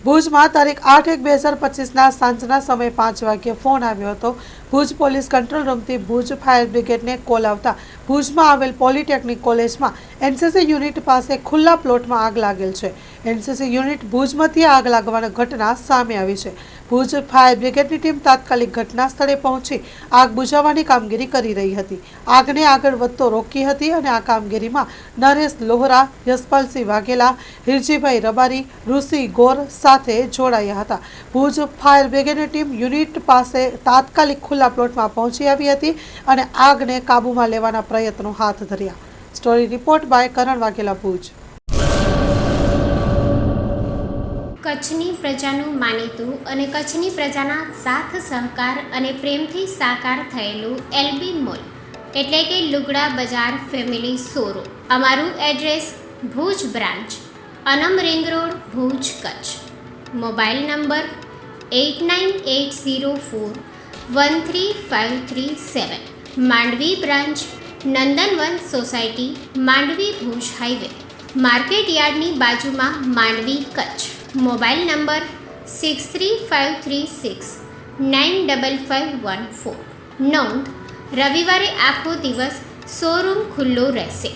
ભુજમાં તારીખ 8/1/2025ના સાંજના સમયે 5 વાગ્યે ફોન આવ્યો હતો। ભુજ પોલીસ કંટ્રોલ રૂમથી ભુજ ફાયર બ્રિગેડને કોલ આવતા ભુજમાં આવેલ પોલિટેકનિક કોલેજમાં એનસીસી યુનિટ પાસે ખુલ્લા પ્લોટમાં આગ લાગેલ છે। એનસીસી યુનિટ ભુજમાંથી આગ લાગવાની ઘટના સામે આવી છે। ભુજ ફાયર બ્રિગેડની ટીમ તાત્કાલિક ઘટના સ્થળે પહોંચી આગ બુઝાવવાની કામગીરી કરી રહી હતી। આગને આગળ વધતો રોકી હતી અને આ કામગીરીમાં નરેશ લોહરા, યશપાલસિંહ વાઘેલા, હિરજીભાઈ રબારી, ઋષિ ગોર સાથે જોડાયા હતા। ભુજ ફાયર બ્રિગેડની ટીમ યુનિટ પાસે તાત્કાલિક ખુલ્લા પ્લોટમાં પહોંચી આવી હતી અને આગને કાબૂમાં લેવાના પ્રયત્નો હાથ ધર્યા। સ્ટોરી રિપોર્ટ બાય કરણ વાઘેલા, ભુજ। કચ્છની પ્રજાનું માનીતું અને કચ્છની પ્રજાના સાથ સહકાર અને પ્રેમથી સાકાર થયેલું એલબી મોલ એટલે કે લુગડા બજાર ફેમિલી શોરૂમ। અમારું address Bhuj branch, Anam ring road, Bhuj, Kutch. Mobile number 8980413537। Mandvi branch, Nandanvan society, Mandvi, Bhuj highway, market યાર્ડની બાજુમાં, માંડવી, કચ્છ। Mobile number 6353695514। નોંધ: રવિવારે આખો દિવસ શોરૂમ ખુલ્લો રહેશે।